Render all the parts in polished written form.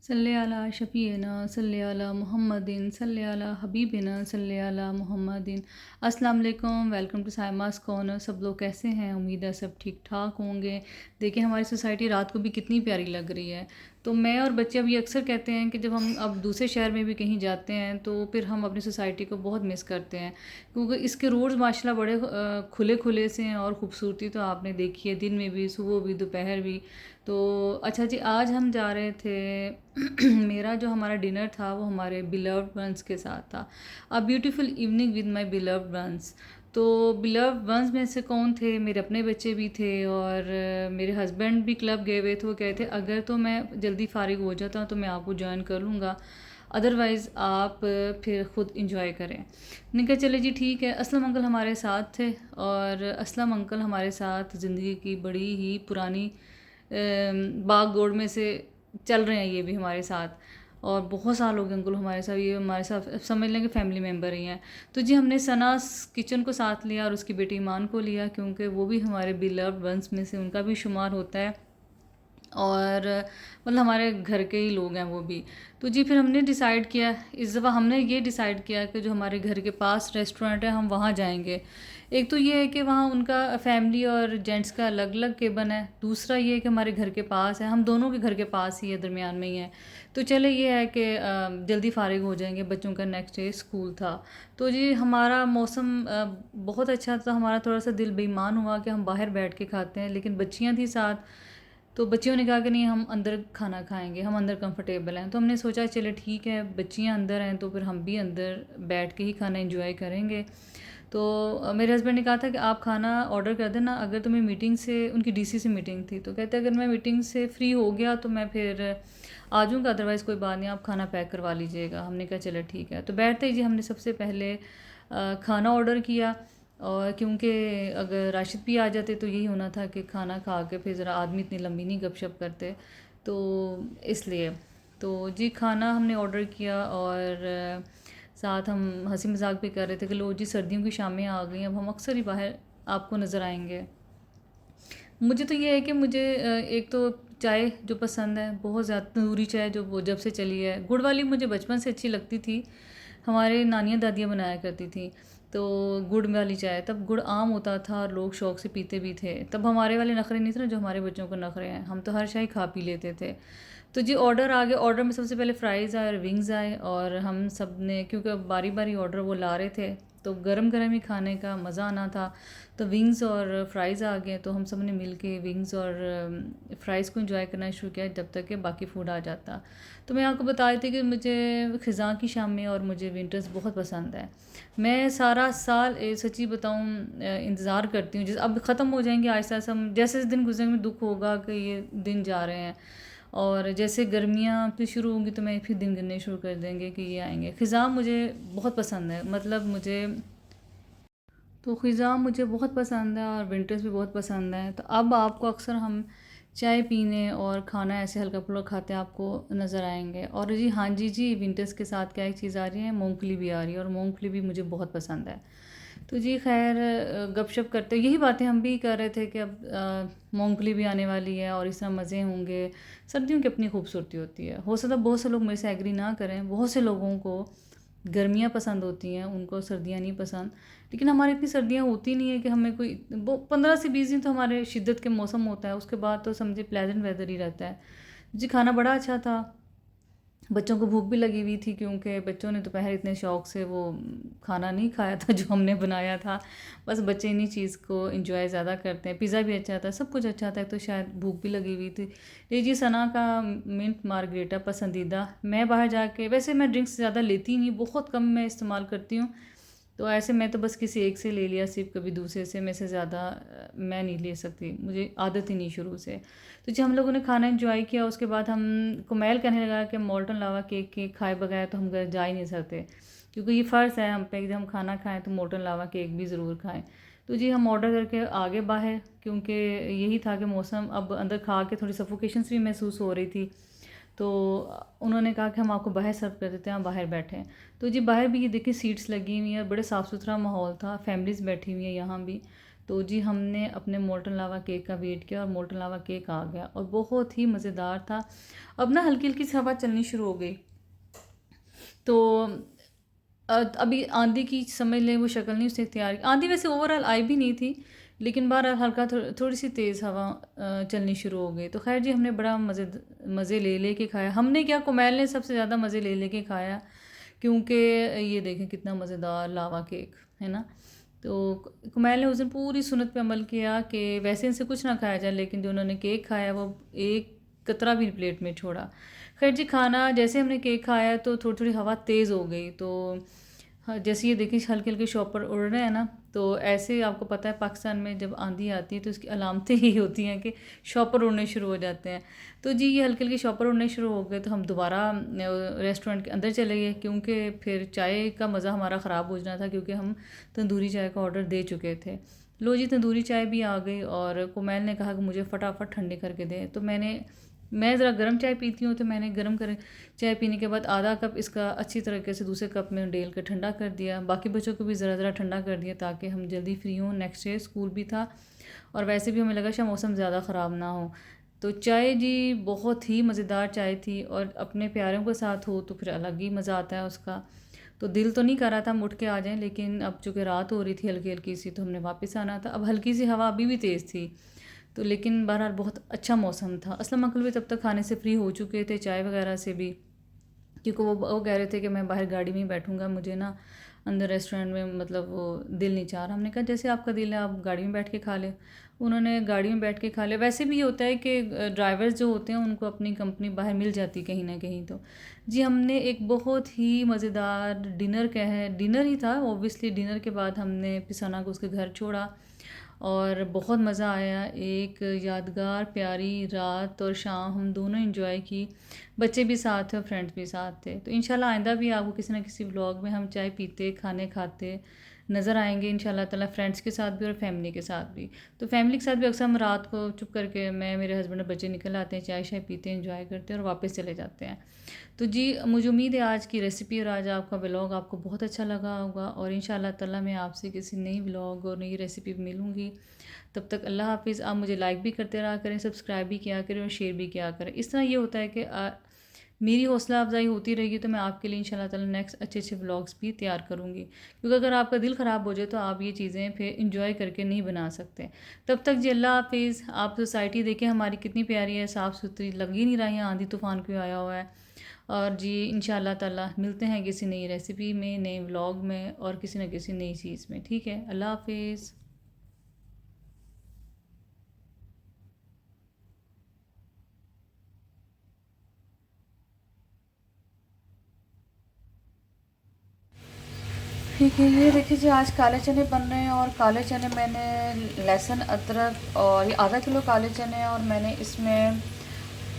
सल्ले अला शफ़ीना सल्ले अला मुहम्मदिन सल्ले अला हबीबिना सल्ले अला मुहम्मदिन। अस्सलाम वालेकुम, वेलकम टू साइमास कॉर्नर। सब लोग कैसे हैं? उम्मीद है सब ठीक ठाक होंगे। देखिए हमारी सोसाइटी रात को भी कितनी प्यारी लग रही है। तो मैं और बच्चे अब ये अक्सर कहते हैं कि जब हम अब दूसरे शहर में भी कहीं जाते हैं तो फिर हम अपनी सोसाइटी को बहुत मिस करते हैं, क्योंकि इसके रोड्स माशाल्लाह बड़े खुले खुले से हैं और ख़ूबसूरती तो आपने देखी है, दिन में भी, सुबह भी, दोपहर भी। तो अच्छा जी, आज हम जा रहे थे मेरा जो हमारा डिनर था वो हमारे बिलव्ड वंस के साथ था। A beautiful evening with my beloved ones. तो बिलव्ड वंस में से कौन थे? मेरे अपने बच्चे भी थे और मेरे हस्बैंड भी क्लब गए हुए थे। वो कहते अगर तो मैं जल्दी फारिग हो जाता तो मैं आपको ज्वाइन कर लूँगा, अदरवाइज़ आप फिर ख़ुद इंजॉय करें। मैंने कहा चले जी ठीक है। असलम अंकल हमारे साथ थे और असलम अंकल हमारे साथ ज़िंदगी की बड़ी ही पुरानी बाग दौड़ में से चल रहे हैं, ये भी हमारे साथ। और बहुत साल हो गए अंकल हमारे साथ, ये हमारे साथ समझ लें कि फैमिली मेम्बर ही हैं। तो जी हमने सनास किचन को साथ लिया और उसकी बेटी ईमान को लिया, क्योंकि वो भी हमारे बिलव्ड वंस में से उनका भी शुमार होता है और मतलब हमारे घर के ही लोग हैं वो भी। तो जी फिर हमने डिसाइड किया, इस दफ़ा हमने ये डिसाइड किया कि जो हमारे घर के पास रेस्टोरेंट है हम वहाँ जाएंगे। एक तो ये है कि वहाँ उनका फैमिली और जेंट्स का अलग अलग केबिन है, दूसरा ये है कि हमारे घर के पास है, हम दोनों के घर के पास ही है, दरमियान में ही है। तो चले ये है कि जल्दी फारिग हो जाएंगे, बच्चों का नेक्स्ट डे स्कूल था। तो जी हमारा मौसम बहुत अच्छा था। हमारा थोड़ा सा दिल बेईमान हुआ कि हम बाहर बैठ के खाते हैं, लेकिन बच्चियाँ थी साथ, तो बच्चियों ने कहा कि नहीं हम अंदर खाना खाएंगे, हम अंदर कंफर्टेबल हैं। तो हमने सोचा चले ठीक है, बच्चियां अंदर हैं तो फिर हम भी अंदर बैठ के ही खाना एंजॉय करेंगे। तो मेरे हस्बैंड ने कहा था कि आप खाना ऑर्डर कर देना, अगर तुम्हें मीटिंग से, उनकी डीसी से मीटिंग थी, तो कहते अगर मैं मीटिंग से फ्री हो गया तो मैं फिर आ जाऊँगा, अदरवाइज़ कोई बात नहीं, आप खाना पैक करवा लीजिएगा। हमने कहा चलो ठीक है। तो बैठते ही जी हमने सबसे पहले खाना ऑर्डर किया, और क्योंकि अगर राशिद भी आ जाते तो यही होना था कि खाना खा के फिर ज़रा आदमी इतनी लंबी नहीं गपशप करते, तो इसलिए। तो जी खाना हमने ऑर्डर किया और साथ हम हंसी मजाक भी कर रहे थे कि लो जी सर्दियों की शामें आ गई, अब हम अक्सर ही बाहर आपको नज़र आएंगे। मुझे तो ये है कि मुझे एक तो चाय जो पसंद है, बहुत ज़्यादा तंदूरी चाय, जो वो जब से चली है। गुड़ वाली मुझे बचपन से अच्छी लगती थी, हमारे नानियाँ दादियाँ बनाया करती थी। तो गुड़ वाली चाय, तब गुड़ आम होता था और लोग शौक़ से पीते भी थे। तब हमारे वाले नखरे नहीं थे ना जो हमारे बच्चों को नखरे हैं, हम तो हर शाही खा पी लेते थे। तो जी ऑर्डर आ गए। ऑर्डर में सबसे पहले फ़्राइज़ आए और विंग्स आए, और हम सब ने, क्योंकि बारी बारी ऑर्डर वो ला रहे थे तो गरम गरम ही खाने का मज़ा आना था। तो विंग्स और फ़्राइज़ आ गए, तो हम सब ने मिल के विंग्स और फ़्राइज़ को एंजॉय करना शुरू किया जब तक कि बाकी फ़ूड आ जाता। तो मैं आपको बता रही थी कि मुझे ख़िज़ां की शामें और मुझे विंटर्स बहुत पसंद है। मैं सारा साल सच्ची बताऊँ इंतज़ार करती हूँ, जैसे अब ख़त्म हो जाएंगे आहिस्ता आहिस्ता, हम जैसे दिन गुजरेंगे दुख होगा कि ये दिन जा रहे हैं, और जैसे गर्मियाँ फिर शुरू होंगी तो मैं फिर दिन गिनने शुरू कर देंगे कि ये आएंगे। ख़िज़ां मुझे बहुत पसंद है, मतलब मुझे तो ख़िज़ां मुझे बहुत पसंद है और विंटर्स भी बहुत पसंद है। तो अब आपको अक्सर हम चाय पीने और खाना ऐसे हल्का फुल्का खाते आपको नज़र आएंगे। और जी हाँ जी विंटर्स के साथ क्या एक चीज़ आ रही है, मूंगफली भी आ रही है, और मूंगफली भी मुझे बहुत पसंद है। तो जी खैर गपशप करते यही बातें हम भी कर रहे थे कि अब मूंगफली भी आने वाली है और इस तरह मज़े होंगे। सर्दियों की अपनी खूबसूरती होती है। हो सकता है बहुत से लोग मेरे से एग्री ना करें, बहुत से लोगों को गर्मियाँ पसंद होती हैं, उनको सर्दियाँ नहीं पसंद, लेकिन हमारी इतनी सर्दियाँ होती नहीं है कि हमें कोई वो 15 से 20 दिन तो हमारे शिद्दत के मौसम होता है, उसके बाद तो समझे प्लेजेंट वेदर ही रहता है। जी खाना बड़ा अच्छा था, बच्चों को भूख भी लगी हुई थी, क्योंकि बच्चों ने दोपहर इतने शौक़ से वो खाना नहीं खाया था जो हमने बनाया था। बस बच्चे इन्हीं चीज़ को एंजॉय ज़्यादा करते हैं। पिज़्ज़ा भी अच्छा था, सब कुछ अच्छा था, तो शायद भूख भी लगी हुई थी। ये जी सना का मिंट मार्गरेटा पसंदीदा। मैं बाहर जाके, वैसे मैं ड्रिंक्स ज़्यादा लेती नहीं, बहुत कम मैं इस्तेमाल करती हूँ, तो ऐसे मैं तो बस किसी एक से ले लिया, सिर्फ कभी दूसरे से, मैं से ज़्यादा मैं नहीं ले सकती, मुझे आदत ही नहीं शुरू से। तो जब हम लोगों ने खाना एंजॉय किया, उसके बाद हम कुमैल कहने लगा कि मोल्टन लावा केक खाए बगैर तो हम घर जा ही नहीं सकते, क्योंकि ये फ़र्ज़ है हम पे कि जब हम खाना खाएं तो मोल्टन लावा केक भी ज़रूर खाएं। तो जी हम ऑर्डर करके आगे बाहर, क्योंकि यही था कि मौसम अब अंदर खा के थोड़ी सफोकेशंस भी महसूस हो रही थी, तो उन्होंने कहा कि हम आपको बाहर सर्व कर देते हैं, आप बाहर बैठें। तो जी बाहर भी ये देखिए सीट्स लगी हुई हैं, बड़े साफ़ सुथरा माहौल था, फैमिलीज़ बैठी हुई हैं यहाँ भी। तो जी हमने अपने मोल्टन लावा केक का वेट किया और मोल्टन लावा केक आ गया और बहुत ही मज़ेदार था। अब ना हल्की हल्की सी हवा चलनी शुरू हो गई, तो अभी आंधी की समझ लें वो शक्ल नहीं उसने इख्तियार की। आंधी वैसे ओवरऑल आई भी नहीं थी, लेकिन बहरहाल हल्का थोड़ी सी तेज़ हवा चलनी शुरू हो गई। तो खैर जी हमने बड़ा मज़े ले के खाया। हमने क्या, कुमैल ने सबसे ज़्यादा मज़े ले के खाया, क्योंकि ये देखें कितना मज़ेदार लावा केक है ना। तो कुमैल ने उस दिन पूरी सुन्नत पे अमल किया कि वैसे इनसे कुछ ना खाया जाए, लेकिन जो उन्होंने केक खाया वो एक कतरा भी प्लेट में छोड़ा। खैर जी खाना जैसे हमने केक खाया तो थोड़ी थोड़ी हवा तेज़ हो गई, तो हाँ जैसे ये देखिए हल्के हल्के शॉपर उड़ रहे हैं ना, तो ऐसे आपको पता है पाकिस्तान में जब आंधी आती है तो उसकी अलामतें ही होती हैं कि शॉपर उड़ने शुरू हो जाते हैं। तो जी ये हल्के हल्के शॉपर उड़ने शुरू हो गए, तो हम दोबारा रेस्टोरेंट के अंदर चले गए, क्योंकि फिर चाय का मज़ा हमारा ख़राब हो जाना था, क्योंकि हम तंदूरी चाय का ऑर्डर दे चुके थे। लो जी तंदूरी चाय भी आ गई और कुमैल ने कहा कि मुझे फटाफट ठंडे करके दें, तो मैं ज़रा गर्म चाय पीती हूँ, तो मैंने गर्म कर चाय पीने के बाद आधा कप इसका अच्छी तरीके से दूसरे कप में डेल कर ठंडा कर दिया। बाकी बच्चों को भी ज़रा ज़रा ठंडा कर दिया ताकि हम जल्दी फ्री हों। नेक्स्ट डे स्कूल भी था और वैसे भी हमें लगा शायद मौसम ज़्यादा ख़राब ना हो। तो चाय जी बहुत ही मज़ेदार चाय थी, और अपने प्यारों के साथ हो तो फिर अलग ही मज़ा आता है उसका। तो दिल तो नहीं कर रहा था हम उठ के आ जाएं, लेकिन अब चूँकि रात हो रही थी हल्की हल्की सी, तो हमने वापस आना था। अब हल्की सी हवा अभी भी तेज़ थी, तो लेकिन बहरहाल बहुत अच्छा मौसम था। असलम अंकल भी तब तक खाने से फ्री हो चुके थे, चाय वगैरह से भी, क्योंकि वो कह रहे थे कि मैं बाहर गाड़ी में ही बैठूंगा, मुझे ना अंदर रेस्टोरेंट में मतलब वो दिल नहीं चाह रहा। हमने कहा जैसे आपका दिल है आप गाड़ी में बैठ के खा लें। उन्होंने गाड़ी में बैठ के खा लिया। वैसे भी ये होता है कि ड्राइवर्स जो होते हैं उनको अपनी कंपनी बाहर मिल जाती कहीं ना कहीं। तो जी हमने एक बहुत ही मज़ेदार डिनर ही था ओबियसली। डिनर के बाद हमने पिसाना को उसके घर छोड़ा और बहुत मज़ा आया। एक यादगार प्यारी रात और शाम हम दोनों एंजॉय की। बच्चे भी साथ थे और फ्रेंड्स भी साथ थे। तो इंशाल्लाह आइंदा भी आपको किसी ना किसी व्लॉग में हम चाय पीते खाने खाते नज़र आएंगे इंशाल्लाह ताला, फ्रेंड्स के साथ भी और फैमिली के साथ भी। तो फैमिली के साथ भी अक्सर हम रात को चुप करके मैं मेरे हस्बैंड और बच्चे निकल आते हैं, चाय शाय पीते हैं, एंजॉय करते हैं और वापस चले जाते हैं। तो जी मुझे उम्मीद है आज की रेसिपी और आज आपका व्लॉग आपको बहुत अच्छा लगा होगा, और इंशाल्लाह ताला मैं आपसे किसी नई व्लॉग और नई रेसिपी मिलूँगी। तब तक अल्लाह हाफ़िज़। आप मुझे लाइक भी करते रहा करें, सब्सक्राइब भी किया करें और शेयर भी किया करें। इस तरह ये होता है कि मेरी हौसला अफजाई होती रहेगी, तो मैं आपके लिए इंशाल्लाह ताला नेक्स्ट अच्छे अच्छे व्लॉग्स भी तैयार करूँगी। क्योंकि अगर आपका दिल ख़राब हो जाए तो आप ये चीज़ें फिर इंजॉय करके नहीं बना सकते। तब तक जी अल्लाह हाफ़िज़। आप सोसाइटी देखें हमारी कितनी प्यारी है, साफ़ सुथरी, लग ही नहीं रही है आंधी तूफ़ान क्यों आया हुआ है। और जी इंशाल्लाह ताला मिलते हैं किसी नई रेसिपी में, नए व्लॉग में और किसी न किसी नई चीज़ में। ठीक है, अल्लाह हाफ़िज़। ठीक है, ये देखिए जी आज काले चने बन रहे हैं, और काले चने मैंने लहसुन अदरक और ये आधा किलो काले चने हैं, और मैंने इसमें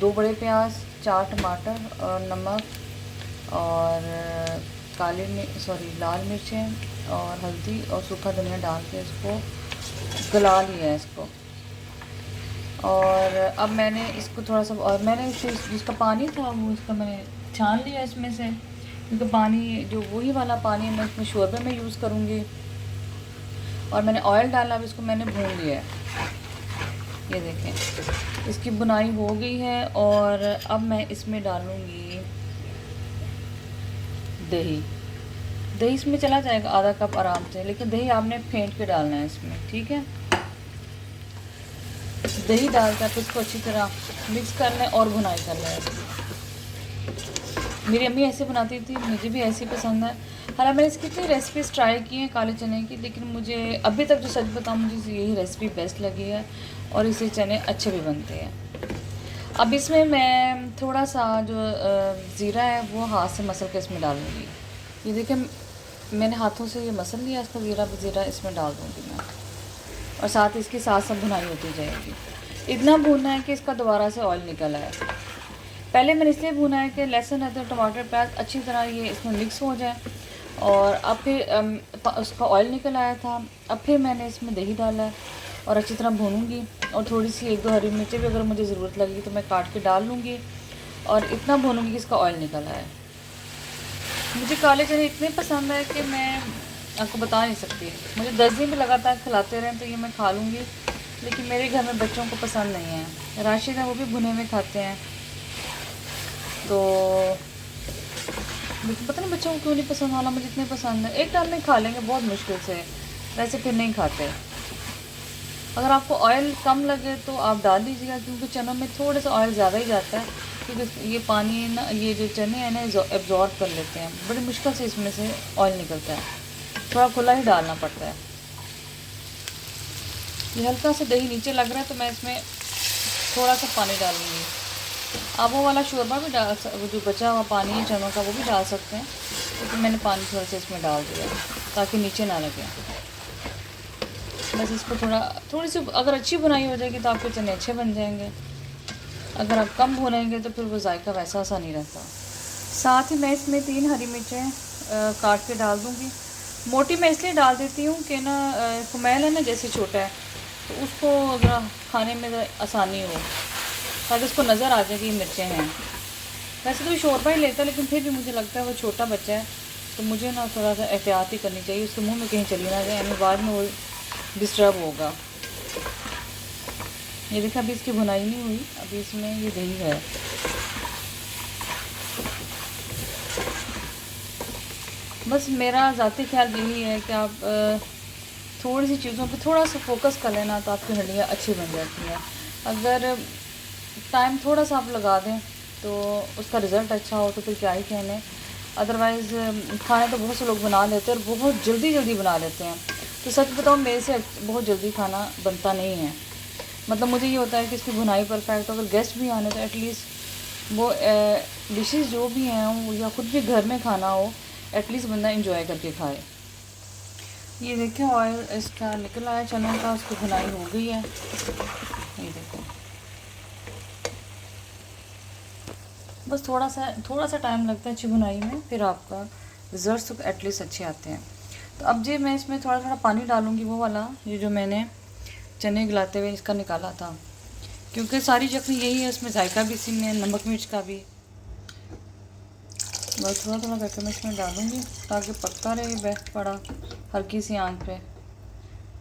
2 बड़े प्याज, 4 टमाटर और नमक और लाल मिर्चें और हल्दी और सूखा धनिया डाल के इसको गला लिया है इसको। और अब मैंने इसको थोड़ा सा, और मैंने जिसका पानी था वो इसका मैंने छान लिया इसमें से, क्योंकि पानी जो वही वाला पानी है मैं इसमें शोरबे में यूज़ करूँगी। और मैंने ऑयल डाला, अब इसको मैंने भून लिया है। ये देखें इसकी बुनाई हो गई है, और अब मैं इसमें डालूँगी दही। दही इसमें चला जाएगा आधा कप आराम से, लेकिन दही आपने फेंट के डालना है इसमें, ठीक है। दही डालकर फिर इसको अच्छी तरह मिक्स कर लें और भुनाई कर लें। मेरी अम्मी ऐसे बनाती थी, मुझे भी ऐसे पसंद है। हालांकि मैंने इसकी कितनी रेसिपीज़ ट्राई की हैं काले चने की, लेकिन मुझे अभी तक जो सच बताऊँ मुझे यही रेसिपी बेस्ट लगी है, और इससे चने अच्छे भी बनते हैं। अब इसमें मैं थोड़ा सा जो ज़ीरा है वो हाथ से मसल के इसमें डालूँगी। ये देखिए मैंने हाथों से ये मसल लिया, इसका ज़ीरा इसमें डाल दूँगी मैं, और साथ इसके साथ सब भुनाई होती जाएगी। इतना भूनना है कि इसका दोबारा से ऑयल निकल आए। पहले मैंने इसलिए भुना है कि लहसुन अदरक टमाटर प्याज अच्छी तरह ये इसमें मिक्स हो जाए, और अब फिर उसका ऑयल निकल आया था। अब फिर मैंने इसमें दही डाला है और अच्छी तरह भूनूंगी, और थोड़ी सी 1-2 हरी मिर्चें भी अगर मुझे ज़रूरत लगेगी तो मैं काट के डाल लूँगी, और इतना भूनूंगी कि इसका ऑयल निकल आए। मुझे काले चने इतने पसंद है कि मैं आपको बता नहीं सकती। मुझे 10 दिन भी लगातार खिलाते रहें तो ये मैं खा लूँगी, लेकिन मेरे घर में बच्चों को पसंद नहीं है। राशिद है वो भी भुने में खाते हैं, तो लेकिन पता नहीं बच्चों को क्यों नहीं पसंद, वाला मुझे इतने पसंद है। एक टाइम में खा लेंगे बहुत मुश्किल से, वैसे फिर नहीं खाते। अगर आपको ऑयल कम लगे तो आप डाल दीजिएगा, क्योंकि चनों में थोड़ा सा ऑयल ज़्यादा ही जाता है, क्योंकि ये पानी ना, ये जो चने हैं ना एब्जॉर्ब कर लेते हैं। बड़ी मुश्किल से इसमें से ऑयल निकलता है, थोड़ा खुला ही डालना पड़ता है। ये हल्का सा दही नीचे लग रहा है तो मैं इसमें थोड़ा सा पानी डालूँगी। आप वो वाला शोरबा भी डाल, जो बचा हुआ पानी है चनों का वो भी डाल सकते हैं, लेकिन मैंने पानी थोड़ा सा इसमें डाल दिया ताकि नीचे ना लगे। बस इसको थोड़ी सी अगर अच्छी बुनाई हो जाएगी तो आपके चने अच्छे बन जाएंगे। अगर आप कम भुनेंगे तो फिर वो जायका वैसा सा नहीं रहता। साथ ही मैं इसमें 3 हरी मिर्चें काट के डाल दूँगी। मोटी मैं इसलिए डाल देती हूँ कि ना कुमैल है ना जैसे छोटा है, तो उसको अगर खाने में आसानी हो, ताकि उसको नज़र आ जाए कि ये मिर्चें हैं। वैसे तो शोरबा ही लेता है, लेकिन फिर भी मुझे लगता है वो छोटा बच्चा है तो मुझे ना थोड़ा सा एहतियात ही करनी चाहिए, उसके मुंह में कहीं चली ना जाए, यानी बाद में वो डिस्टर्ब होगा। ये देखा अभी इसकी भुनाई नहीं हुई, अभी इसमें ये दही है। बस मेरा ज़ाती ख्याल यही है कि आप थोड़ी सी चीज़ों पे थोड़ा सा फोकस कर लेना तो आपकी हड्डियाँ अच्छी बन जाती हैं। अगर टाइम थोड़ा सा आप लगा दें तो उसका रिज़ल्ट अच्छा हो तो फिर क्या ही कहने। अदरवाइज़ खाने तो बहुत से लोग बना लेते हैं और बहुत जल्दी बना लेते हैं, तो सच बताऊँ मेरे से बहुत जल्दी खाना बनता नहीं है। मतलब मुझे ये होता है कि इसकी भुनाई परफेक्ट हो, अगर गेस्ट भी आने तो एटलीस्ट वो डिशेस जो भी हैं या खुद भी घर में खाना हो, एटलीस्ट बंदा इंजॉय करके खाए। ये देखें ऑयल इसका निकल आया चनों का, उसकी भुनाई हो गई है। ये देखो बस थोड़ा सा टाइम लगता है अच्छी भुनाई में, फिर आपका रिजल्ट्स तो एटलीस्ट अच्छे आते हैं। तो अब जी मैं इसमें थोड़ा पानी डालूँगी, वो वाला ये जो मैंने चने गलाते हुए इसका निकाला था, क्योंकि सारी यखनी यही है, इसमें जायका भी इसी में, नमक मिर्च का भी। बस थोड़ा करके मैं इसमें डालूँगी ताकि पकता रहे बैठ पड़ा हल्की सी आंच पे।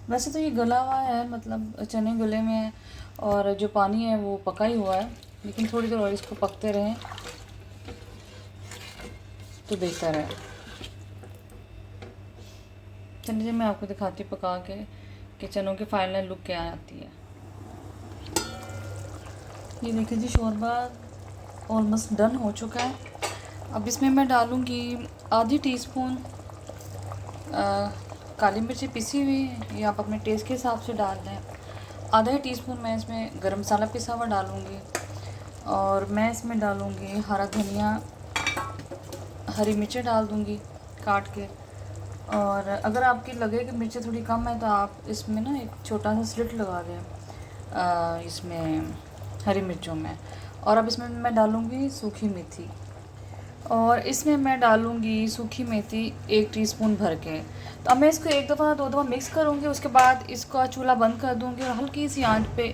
वैसे तो ये गला हुआ है, मतलब चने गले में है और जो पानी है वो पका ही हुआ है, लेकिन थोड़ी देर और इसको पकते रहें तो बेहतर है। चलिए मैं आपको दिखाती हूँ पका के कि चनों की फाइनल लुक क्या आती है। ये देखिए जी शोरबा ऑलमोस्ट डन हो चुका है। अब इसमें मैं डालूँगी आधी टीस्पून काली मिर्ची पिसी हुई, ये आप अपने टेस्ट के हिसाब से डाल दें। आधा टीस्पून मैं इसमें गरम मसाला पिसा हुआ डालूँगी, और मैं इसमें डालूँगी हरा धनिया, हरी मिर्चें डाल दूँगी काट के। और अगर आपकी लगे कि मिर्चें थोड़ी कम है तो आप इसमें ना एक छोटा सा स्लिट लगा दें इसमें हरी मिर्चों में। और अब इसमें मैं डालूँगी सूखी मेथी, और इसमें मैं डालूँगी सूखी मेथी 1 टीस्पून भर के। तो अब मैं इसको 1 दफ़ा 2 दफ़ा मिक्स करूँगी, उसके बाद इसका चूल्हा बंद कर दूँगी और हल्की सी आंच पे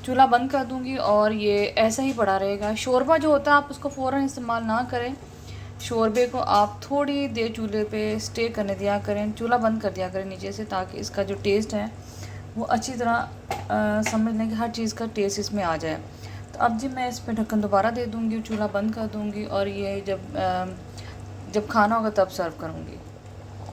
चूल्हा बंद कर दूँगी, और ये ऐसा ही पड़ा रहेगा। शोरबा जो होता है आप उसको फ़ौरन इस्तेमाल ना करें, शोरबे को आप थोड़ी देर चूल्हे पे स्टे करने दिया करें, चूल्हा बंद कर दिया करें नीचे से, ताकि इसका जो टेस्ट है वो अच्छी तरह समझ लें कि हर चीज़ का टेस्ट इसमें आ जाए। तो अब जी मैं इस पर ढक्कन दोबारा दे दूँगी, चूल्हा बंद कर दूँगी, और ये जब खाना होगा तब सर्व करूँगी।